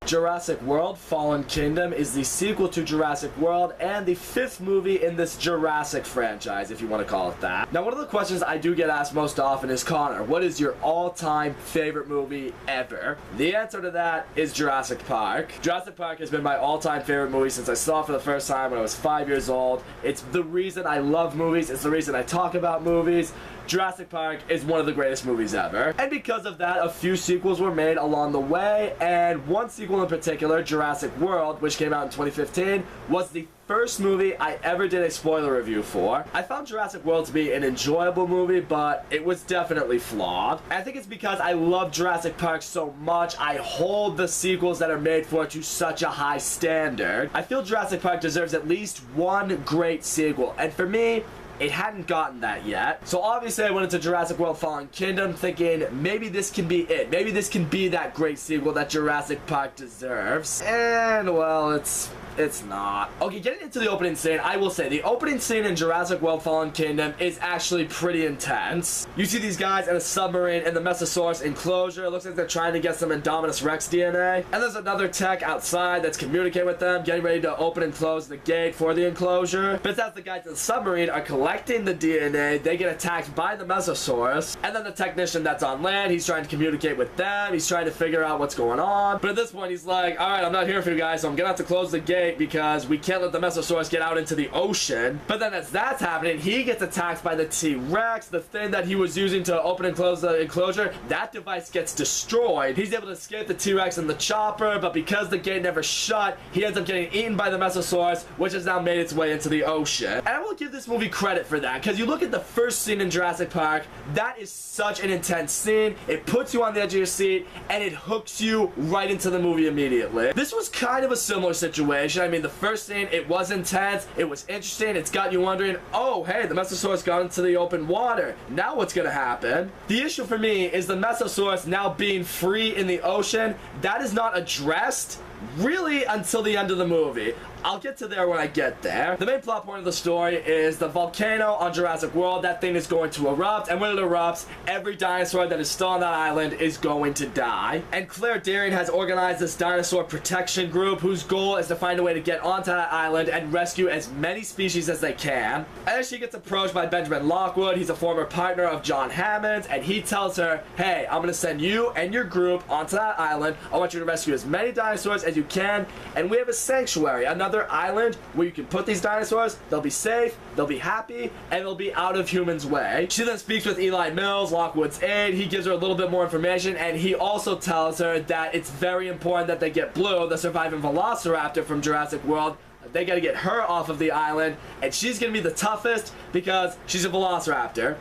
Jurassic World Fallen Kingdom is the sequel to Jurassic World and the 5th movie in this Jurassic franchise, if you want to call it that. Now, one of the questions I do get asked most often is, Connor, what is your all-time favorite movie ever? The answer to that is Jurassic Park. Jurassic Park has been my all-time favorite movie since I saw it for the first time when I was 5 years old. It's the reason I love movies. It's the reason I talk about movies. Jurassic Park is one of the greatest movies ever. And because of that, a few sequels were made along the way, and one sequel in particular, Jurassic World, which came out in 2015, was the first movie I ever did a spoiler review for. I found Jurassic World to be an enjoyable movie, but it was definitely flawed. I think it's because I love Jurassic Park so much, I hold the sequels that are made for it to such a high standard. I feel Jurassic Park deserves at least one great sequel, and for me, it hadn't gotten that yet. So obviously I went into Jurassic World Fallen Kingdom thinking maybe this can be it. Maybe this can be that great sequel that Jurassic Park deserves. And well, it's not. Okay, getting into the opening scene, I will say the opening scene in Jurassic World Fallen Kingdom is actually pretty intense. You see these guys in a submarine in the Mesosaurus enclosure. It looks like they're trying to get some Indominus Rex DNA. And there's another tech outside that's communicating with them, getting ready to open and close the gate for the enclosure. But as the guys in the submarine are collecting the DNA, they get attacked by the Mesosaurus. And then the technician that's on land, he's trying to communicate with them. He's trying to figure out what's going on. But at this point, he's like, alright, I'm not here for you guys, so I'm gonna have to close the gate because we can't let the Mesosaurus get out into the ocean. But then as that's happening, he gets attacked by the T-Rex. The thing that he was using to open and close the enclosure, that device gets destroyed. He's able to escape the T-Rex and the chopper, but because the gate never shut, he ends up getting eaten by the Mesosaurus, which has now made its way into the ocean. And I will give this movie credit for that, because you look at the first scene in Jurassic Park, that is such an intense scene. It puts you on the edge of your seat, and it hooks you right into the movie immediately. This was kind of a similar situation. I mean, the first scene, it was intense, it was interesting, it's got you wondering, oh, hey, the Mesosaurus got into the open water. Now what's gonna happen? The issue for me is the Mesosaurus now being free in the ocean. That is not addressed really until the end of the movie. I'll get to there when I get there. The main plot point of the story is the volcano on Jurassic World. That thing is going to erupt, and when it erupts, every dinosaur that is still on that island is going to die. And Claire Dearing has organized this dinosaur protection group whose goal is to find a way to get onto that island and rescue as many species as they can. And she gets approached by Benjamin Lockwood. He's a former partner of John Hammond's, and he tells her, hey, I'm gonna send you and your group onto that island. I want you to rescue as many dinosaurs as you can, and we have a sanctuary, another island where you can put these dinosaurs. They'll be safe, they'll be happy, and they'll be out of humans' way. She then speaks with Eli Mills, Lockwood's aide. He gives her a little bit more information, and he also tells her that it's very important that they get Blue, the surviving velociraptor from Jurassic World. They gotta get her off of the island, and she's gonna be the toughest because she's a velociraptor.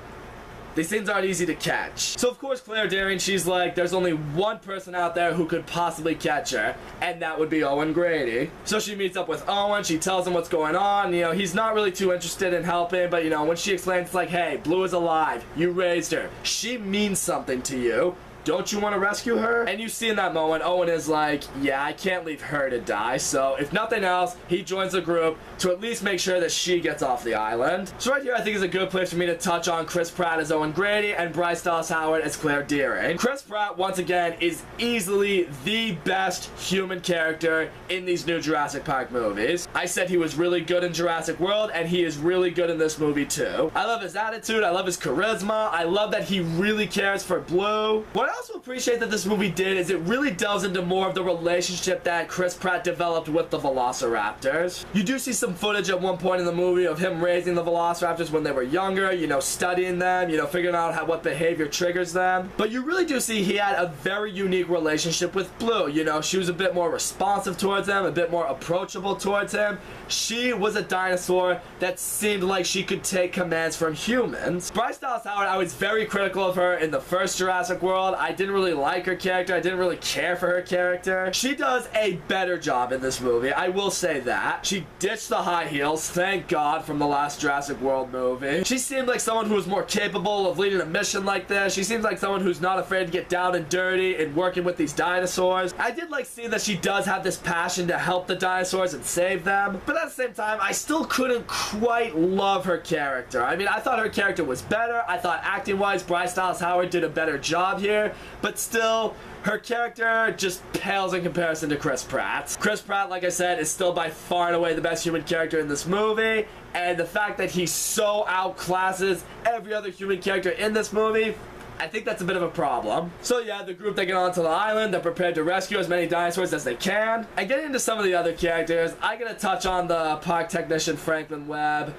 These things aren't easy to catch. So of course Claire Dearing, she's like, there's only one person out there who could possibly catch her, and that would be Owen Grady. So she meets up with Owen, she tells him what's going on. You know, he's not really too interested in helping, but you know, when she explains, it's like, hey, Blue is alive, you raised her, she means something to you. Don't you want to rescue her? And you see in that moment, Owen is like, yeah, I can't leave her to die. So if nothing else, he joins the group to at least make sure that she gets off the island. So right here, I think is a good place for me to touch on Chris Pratt as Owen Grady and Bryce Dallas Howard as Claire Dearing. Chris Pratt, once again, is easily the best human character in these new Jurassic Park movies. I said he was really good in Jurassic World, and he is really good in this movie too. I love his attitude, I love his charisma, I love that he really cares for Blue. What I also appreciate that this movie did is it really delves into more of the relationship that Chris Pratt developed with the Velociraptors. You do see some footage at one point in the movie of him raising the Velociraptors when they were younger, you know, studying them, you know, figuring out what behavior triggers them. But you really do see he had a very unique relationship with Blue. You know, she was a bit more responsive towards him, a bit more approachable towards him. She was a dinosaur that seemed like she could take commands from humans. Bryce Dallas Howard, I was very critical of her in the first Jurassic World. I didn't really like her character. I didn't really care for her character. She does a better job in this movie. I will say that. She ditched the high heels, thank God, from the last Jurassic World movie. She seemed like someone who was more capable of leading a mission like this. She seems like someone who's not afraid to get down and dirty and working with these dinosaurs. I did like seeing that she does have this passion to help the dinosaurs and save them, but at the same time, I still couldn't quite love her character. I mean, I thought her character was better. I thought acting-wise, Bryce Dallas Howard did a better job here, character, but still, her character just pales in comparison to Chris Pratt's. Chris Pratt, like I said, is still by far and away the best human character in this movie, and the fact that he so outclasses every other human character in this movie, I think that's a bit of a problem. So yeah, the group, they get onto the island, they're prepared to rescue as many dinosaurs as they can. And getting into some of the other characters, I'm gonna touch on the park technician Franklin Webb.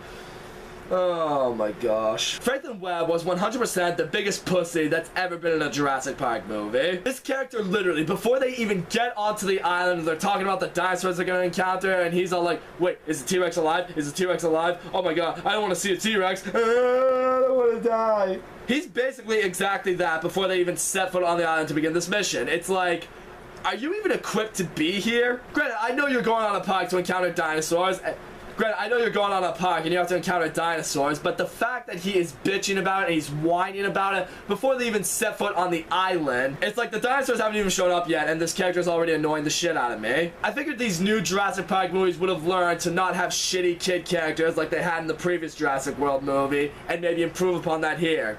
Oh my gosh. Franklin Webb was 100% the biggest pussy that's ever been in a Jurassic Park movie. This character literally, before they even get onto the island, they're talking about the dinosaurs they're gonna encounter, and he's all like, wait, is the T-Rex alive? Is the T-Rex alive? Oh my god, I don't want to see a T-Rex. I don't want to die. He's basically exactly that before they even set foot on the island to begin this mission. It's like, are you even equipped to be here? Granted, I know you're going on a park to encounter dinosaurs. Granted, I know you're going on a park and you have to encounter dinosaurs, but the fact that he is bitching about it and he's whining about it before they even set foot on the island, it's like the dinosaurs haven't even shown up yet and this character is already annoying the shit out of me. I figured these new Jurassic Park movies would have learned to not have shitty kid characters like they had in the previous Jurassic World movie and maybe improve upon that here.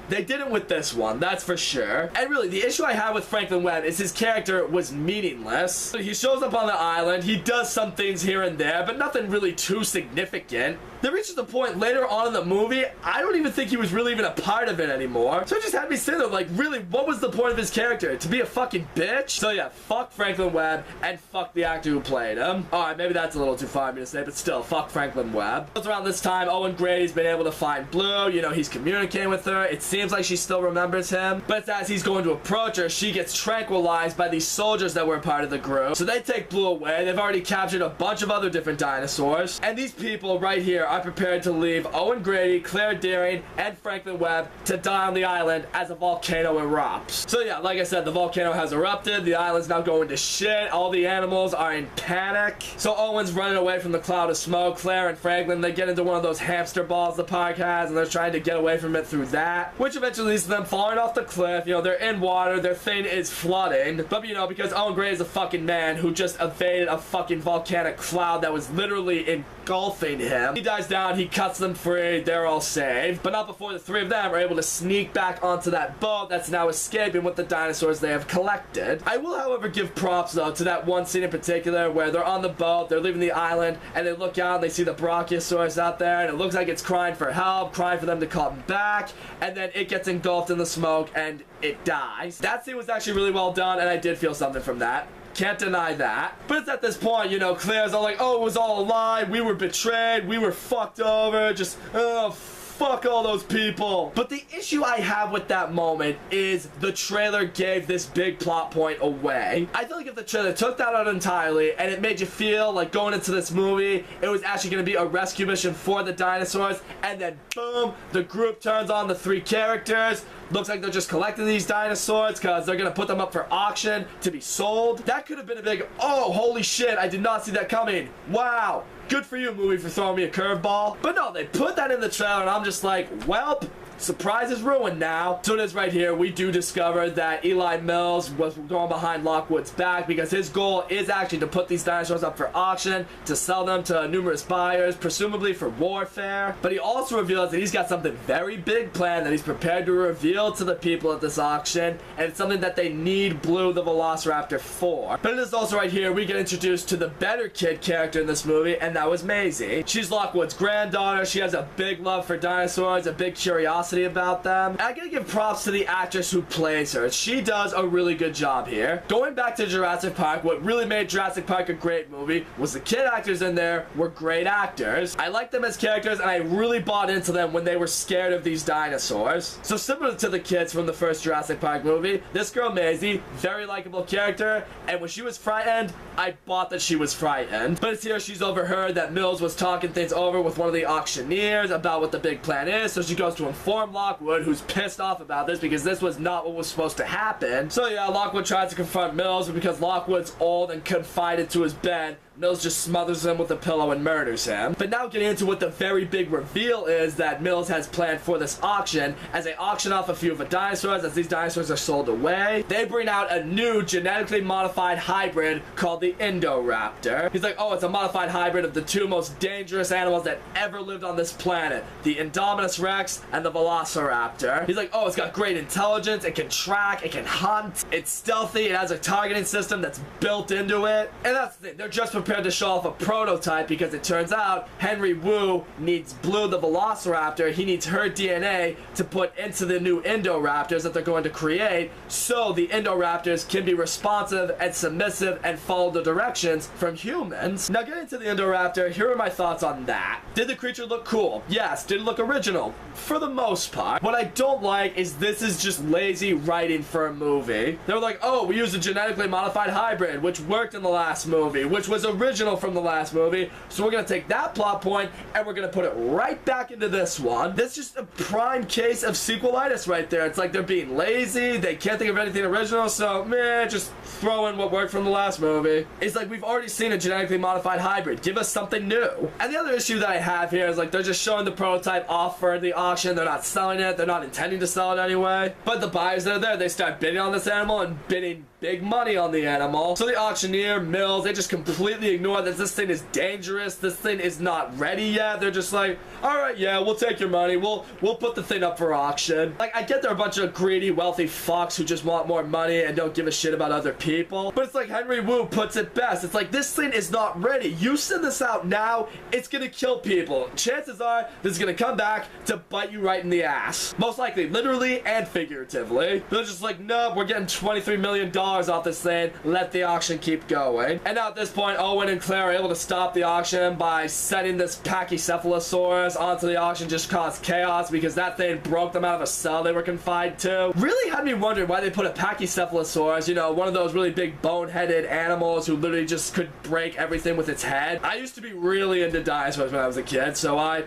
They didn't with this one, that's for sure. And really, the issue I have with Franklin Webb is his character was meaningless. He shows up on the island, he does some things here and there, but nothing really too significant. There reaches the point later on in the movie, I don't even think he was really even a part of it anymore. So it just had me sitting there like, really, what was the point of his character? To be a fucking bitch? So yeah, fuck Franklin Webb, and fuck the actor who played him. Alright, maybe that's a little too far for me to say, but still, fuck Franklin Webb. It's around this time, Owen Grady's been able to find Blue, you know, he's communicating with her. It seems like she still remembers him, but as he's going to approach her, she gets tranquilized by these soldiers that were a part of the group. So they take Blue away. They've already captured a bunch of other different dinosaurs, and these people right here are prepared to leave Owen Grady, Claire Dearing, and Franklin Webb to die on the island as a volcano erupts. So yeah, like I said, the volcano has erupted, the island's now going to shit, all the animals are in panic. So Owen's running away from the cloud of smoke. Claire and Franklin, they get into one of those hamster balls the park has, and they're trying to get away from it through that, which eventually leads to them falling off the cliff. You know, they're in water, their thing is flooding, but you know, because Owen Grady is a fucking man who just evaded a fucking volcanic cloud that was literally engulfing him, he dies down, he cuts them free, they're all saved, but not before the three of them are able to sneak back onto that boat that's now escaping with the dinosaurs they have collected. I will, however, give props though to that one scene in particular where they're on the boat, they're leaving the island, and they look out and they see the Brachiosaurus out there, and it looks like it's crying for help, crying for them to come back, and then it gets engulfed in the smoke and it dies. That scene was actually really well done, and I did feel something from that. Can't deny that. But it's at this point, you know, Claire's all like, oh, it was all a lie, we were betrayed, we were fucked over, just, oh, fuck all those people. But the issue I have with that moment is the trailer gave this big plot point away. I feel like if the trailer took that out entirely and it made you feel like going into this movie, it was actually going to be a rescue mission for the dinosaurs, and then boom, the group turns on the three characters. Looks like they're just collecting these dinosaurs because they're going to put them up for auction to be sold. That could have been a big, oh, holy shit, I did not see that coming. Wow. Good for you, movie, for throwing me a curveball. But no, they put that in the trailer, and I'm just like, welp. Surprise is ruined now. So it is right here. We do discover that Eli Mills was going behind Lockwood's back because his goal is actually to put these dinosaurs up for auction, to sell them to numerous buyers, presumably for warfare. But he also reveals that he's got something very big planned that he's prepared to reveal to the people at this auction, and it's something that they need Blue the Velociraptor for. But it is also right here we get introduced to the better kid character in this movie, and that was Maisie. She's Lockwood's granddaughter. She has a big love for dinosaurs, a big curiosity about them. And I gotta give props to the actress who plays her. She does a really good job here. Going back to Jurassic Park, what really made Jurassic Park a great movie was the kid actors in there were great actors. I liked them as characters, and I really bought into them when they were scared of these dinosaurs. So similar to the kids from the first Jurassic Park movie, this girl Maisie, very likable character, and when she was frightened, I bought that she was frightened. But it's here she's overheard that Mills was talking things over with one of the auctioneers about what the big plan is, so she goes to inform Lockwood, who's pissed off about this because this was not what was supposed to happen. So yeah, Lockwood tries to confront Mills, but because Lockwood's old and confined to his bed, Mills just smothers him with a pillow and murders him. But now getting into what the very big reveal is that Mills has planned for this auction. As they auction off a few of the dinosaurs, as these dinosaurs are sold away, they bring out a new genetically modified hybrid called the Indoraptor. He's like, oh, it's a modified hybrid of the two most dangerous animals that ever lived on this planet, the Indominus Rex and the Velociraptor. He's like, oh, it's got great intelligence, it can track, it can hunt, it's stealthy, it has a targeting system that's built into it. And that's the thing, they're just prepared to show off a prototype because it turns out Henry Wu needs Blue the Velociraptor. He needs her DNA to put into the new Indoraptors that they're going to create, so the Indoraptors can be responsive and submissive and follow the directions from humans. Now getting to the Indoraptor, here are my thoughts on that. Did the creature look cool? Yes. Did it look original? For the most part. What I don't like is this is just lazy writing for a movie. They were like, oh, we used a genetically modified hybrid, which worked in the last movie, which was original from the last movie, so we're gonna take that plot point and we're gonna put it right back into this one. That's just a prime case of sequelitis right there. It's like they're being lazy, they can't think of anything original, so meh, just throw in what worked from the last movie. It's like we've already seen a genetically modified hybrid. Give us something new. And the other issue that I have here is like they're just showing the prototype off for the auction. They're not selling it. They're not intending to sell it anyway. But the buyers that are there, they start bidding on this animal and bidding big money on the animal. So the auctioneer, Mills, they just completely ignore that this thing is dangerous. This thing is not ready yet. They're just like, all right, yeah, we'll take your money. We'll put the thing up for auction. Like, I get they're a bunch of greedy, wealthy fucks who just want more money and don't give a shit about other people. But it's like Henry Wu puts it best. It's like, this thing is not ready. You send this out now, it's gonna kill people. Chances are this is gonna come back to bite you right in the ass. Most likely, literally and figuratively. They're just like, no, we're getting $23 million off this thing. Let the auction keep going. And now at this point, Owen and Claire are able to stop the auction by setting this Pachycephalosaurus onto the auction, just caused chaos because that thing broke them out of a cell they were confined to. Really had me wondering why they put a Pachycephalosaurus, you know, one of those really big bone-headed animals who literally just could break everything with its head. I used to be really into dinosaurs when I was a kid, so I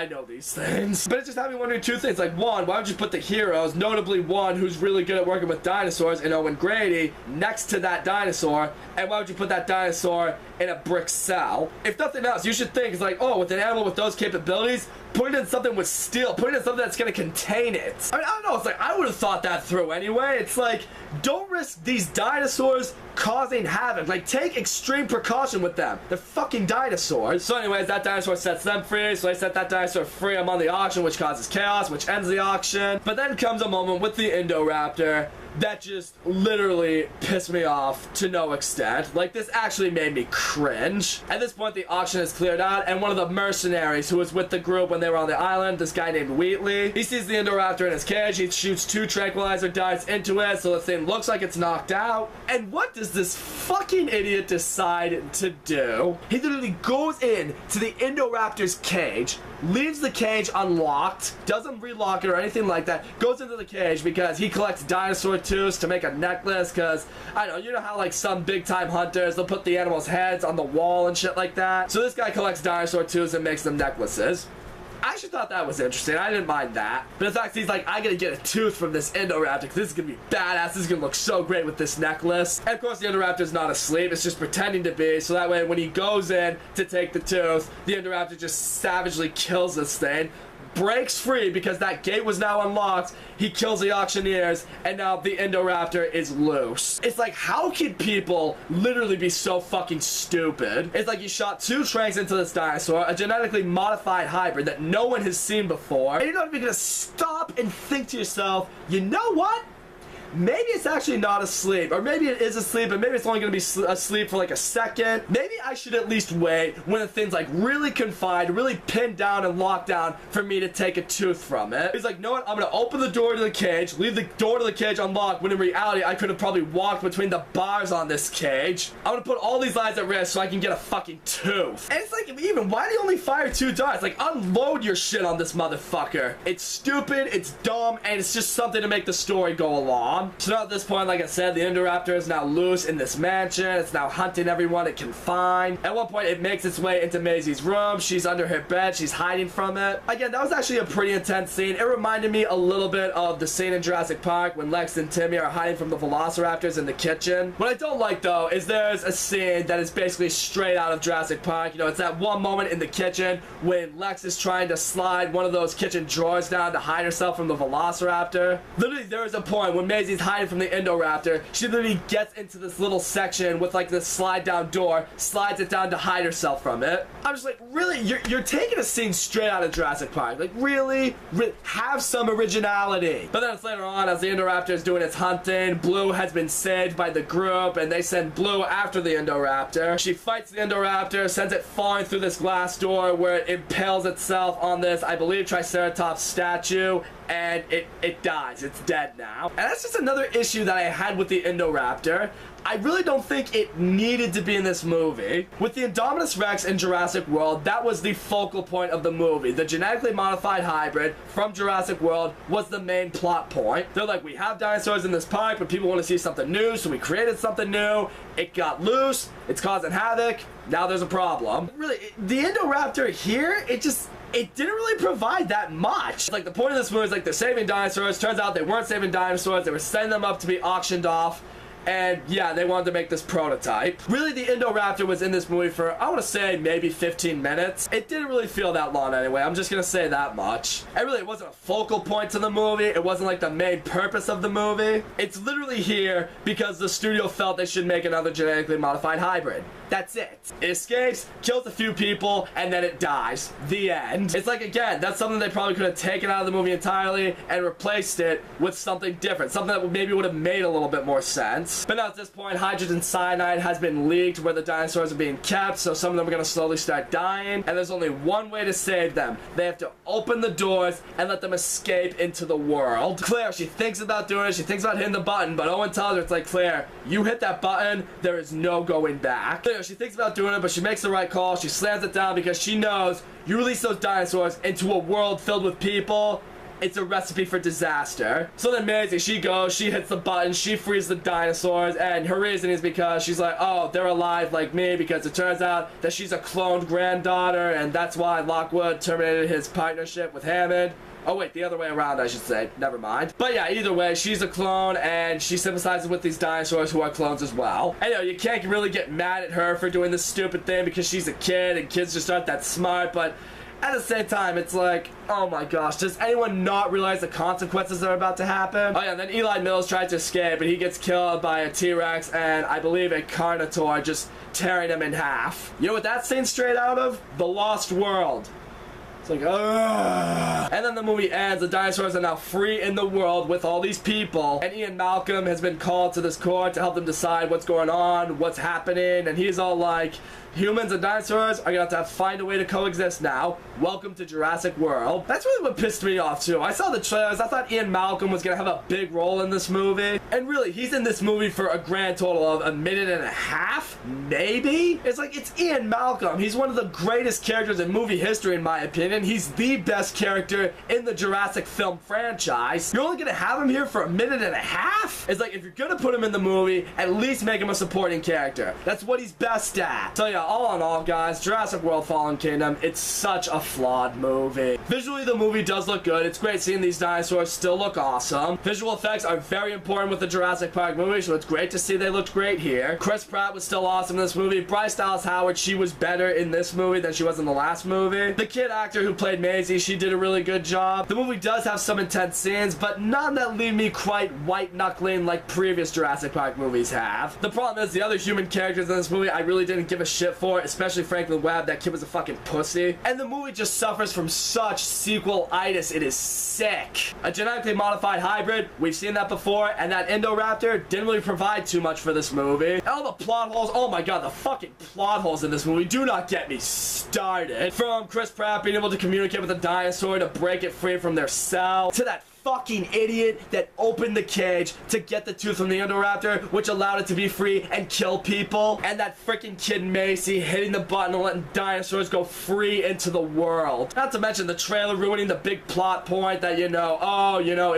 know these things. But it just had me wondering two things. Like, one, why would you put the heroes, notably one who's really good at working with dinosaurs, in Owen Grady, next to that dinosaur? And why would you put that dinosaur in a brick cell? If nothing else, you should think, it's like, oh, with an animal with those capabilities, put it in something with steel. Put it in something that's going to contain it. I mean, I don't know. It's like, I would have thought that through anyway. It's like, don't risk these dinosaurs causing havoc. Like, take extreme precaution with them. They're fucking dinosaurs. So anyways, that dinosaur sets them free. So they set that dinosaur free. I'm on the auction, which causes chaos, which ends the auction. But then comes a moment with the Indoraptor that just literally pissed me off to no extent. Like, this actually made me cringe. At this point, the auction is cleared out, and one of the mercenaries who was with the group when they were on the island, this guy named Wheatley, he sees the Indoraptor in his cage. He shoots 2 tranquilizer darts into it, so the thing looks like it's knocked out. And what does this fucking idiot decide to do? He literally goes in to the Indoraptor's cage, leaves the cage unlocked, doesn't relock it or anything like that, goes into the cage because he collects dinosaur tooths to make a necklace, because, I don't know, you know how like some big time hunters, they'll put the animals' heads on the wall and shit like that. So this guy collects dinosaur tooths and makes them necklaces. I actually thought that was interesting. I didn't mind that. But in fact, he's like, I gotta get a tooth from this Indoraptor because this is gonna be badass. This is gonna look so great with this necklace. And of course, the Indoraptor's not asleep. It's just pretending to be. So that way, when he goes in to take the tooth, the Indoraptor just savagely kills this thing. Breaks free because that gate was now unlocked. He kills the auctioneers, and now the Indoraptor is loose. It's like, how can people literally be so fucking stupid? It's like you shot 2 tranks into this dinosaur, a genetically modified hybrid that no one has seen before, and you're not even gonna stop and think to yourself, you know what? Maybe it's actually not asleep, or maybe it is asleep, but maybe it's only going to be asleep for like a second. Maybe I should at least wait when the thing's like really confined, really pinned down and locked down for me to take a tooth from it. He's like, you know what, I'm going to open the door to the cage, leave the door to the cage unlocked, when in reality I could have probably walked between the bars on this cage. I'm going to put all these lives at risk so I can get a fucking tooth. And it's like, even, why do you only fire 2 darts? Like, unload your shit on this motherfucker. It's stupid, it's dumb, and it's just something to make the story go along. on. So now at this point, like I said, the Indoraptor is now loose in this mansion. It's now hunting everyone it can find. At one point, it makes its way into Maisie's room. She's under her bed. She's hiding from it. Again, that was actually a pretty intense scene. It reminded me a little bit of the scene in Jurassic Park when Lex and Timmy are hiding from the velociraptors in the kitchen. What I don't like, though, is there's a scene that is basically straight out of Jurassic Park. You know, it's that one moment in the kitchen when Lex is trying to slide one of those kitchen drawers down to hide herself from the velociraptor. Literally, there is a point when Maisie's hiding from the Indoraptor. She literally gets into this little section with like this slide down door, slides it down to hide herself from it. I'm just like, really? You're taking a scene straight out of Jurassic Park. Like, really? Have some originality. But then it's later on, as the Indoraptor is doing its hunting, Blue has been saved by the group, and they send Blue after the Indoraptor. She fights the Indoraptor, sends it falling through this glass door where it impales itself on this, I believe, Triceratops statue, and it dies. It's dead now. And that's just another issue that I had with the Indoraptor. I really don't think it needed to be in this movie. With the Indominus Rex in Jurassic World, that was the focal point of the movie. The genetically modified hybrid from Jurassic World was the main plot point. They're like, we have dinosaurs in this park, but people want to see something new, so we created something new. It got loose. It's causing havoc. Now there's a problem. Really, the Indoraptor here, it didn't really provide that much. Like, the point of this movie is like they're saving dinosaurs. Turns out they weren't saving dinosaurs. They were setting them up to be auctioned off. And yeah, they wanted to make this prototype. Really, the Indoraptor was in this movie for, I want to say, maybe 15 minutes. It didn't really feel that long anyway. I'm just going to say that much. And really, it wasn't a focal point to the movie. It wasn't like the main purpose of the movie. It's literally here because the studio felt they should make another genetically modified hybrid. That's it. It escapes, kills a few people, and then it dies. The end. It's like, again, that's something they probably could have taken out of the movie entirely and replaced it with something different. Something that maybe would have made a little bit more sense. But now at this point, hydrogen cyanide has been leaked where the dinosaurs are being kept, so some of them are going to slowly start dying. And there's only one way to save them. They have to open the doors and let them escape into the world. Claire, she thinks about doing it. She thinks about hitting the button, but Owen tells her, it's like, Claire, you hit that button, there is no going back. She thinks about doing it, but she makes the right call. She slams it down because she knows you release those dinosaurs into a world filled with people, it's a recipe for disaster. So then Maisie, she goes, she hits the button, she frees the dinosaurs, and her reason is because she's like, oh, they're alive like me, because it turns out that she's a cloned granddaughter, and that's why Lockwood terminated his partnership with Hammond. Oh wait, the other way around, I should say. Never mind. But yeah, either way, she's a clone, and she sympathizes with these dinosaurs who are clones as well. And you know, you can't really get mad at her for doing this stupid thing because she's a kid, and kids just aren't that smart, but at the same time, it's like, oh my gosh, does anyone not realize the consequences that are about to happen? Oh yeah, and then Eli Mills tries to escape, but he gets killed by a T-Rex and I believe a Carnotaur just tearing him in half. You know what that scene's straight out of? The Lost World. It's like, ugh. And then the movie ends. The dinosaurs are now free in the world with all these people. And Ian Malcolm has been called to this court to help them decide what's going on, what's happening. And he's all like, humans and dinosaurs are gonna have to find a way to coexist now. Welcome to Jurassic World. That's really what pissed me off too. I saw the trailers. I thought Ian Malcolm was gonna have a big role in this movie. And really, he's in this movie for a grand total of 1.5 minutes, maybe? It's like, it's Ian Malcolm. He's one of the greatest characters in movie history, in my opinion. He's the best character in the Jurassic film franchise. You're only gonna have him here for 1.5 minutes? It's like, if you're gonna put him in the movie, at least make him a supporting character. That's what he's best at. So yeah, all in all, guys, Jurassic World Fallen Kingdom, it's such a flawed movie. Visually, the movie does look good. It's great seeing these dinosaurs still look awesome. Visual effects are very important with the Jurassic Park movie, so it's great to see they looked great here. Chris Pratt was still awesome in this movie. Bryce Dallas Howard, she was better in this movie than she was in the last movie. The kid actor who played Maisie, she did a really good job. The movie does have some intense scenes, but none that leave me quite white-knuckling like previous Jurassic Park movies have. The problem is, the other human characters in this movie, I really didn't give a shit for, especially Franklin Webb. That kid was a fucking pussy. And the movie just suffers from such sequel-itis. It is sick. A genetically modified hybrid, we've seen that before, and that Indoraptor didn't really provide too much for this movie. And all the plot holes, oh my god, the fucking plot holes in this movie do not get me started. From Chris Pratt being able to communicate with a dinosaur to break it free from their cell, to that fucking idiot that opened the cage to get the tooth from the Indoraptor, which allowed it to be free and kill people. And that freaking kid Macy hitting the button and letting dinosaurs go free into the world. Not to mention the trailer ruining the big plot point that, it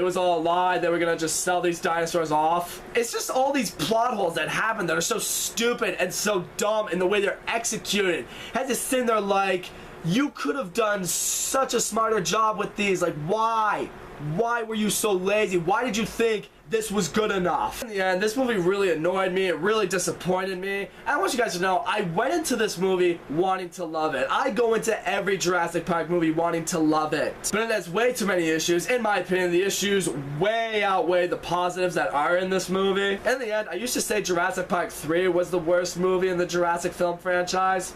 was all a lie. They were gonna just sell these dinosaurs off. It's just all these plot holes that happen that are so stupid and so dumb in the way they're executed. Had to sit there like, you could have done such a smarter job with these. Like, why? Why were you so lazy? Why did you think this was good enough? In the end, this movie really annoyed me. It really disappointed me. And I want you guys to know, I went into this movie wanting to love it. I go into every Jurassic Park movie wanting to love it. But it has way too many issues. In my opinion, the issues way outweigh the positives that are in this movie. In the end, I used to say Jurassic Park 3 was the worst movie in the Jurassic film franchise.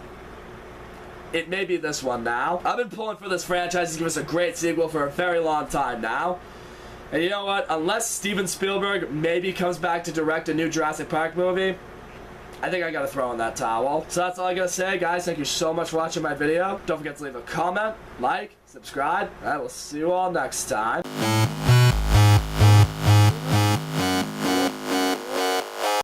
It may be this one now. I've been pulling for this franchise to give us a great sequel for a very long time now. And you know what? Unless Steven Spielberg maybe comes back to direct a new Jurassic Park movie, I think I gotta throw in that towel. So that's all I gotta say, guys. Thank you so much for watching my video. Don't forget to leave a comment, like, subscribe, and I will see you all next time.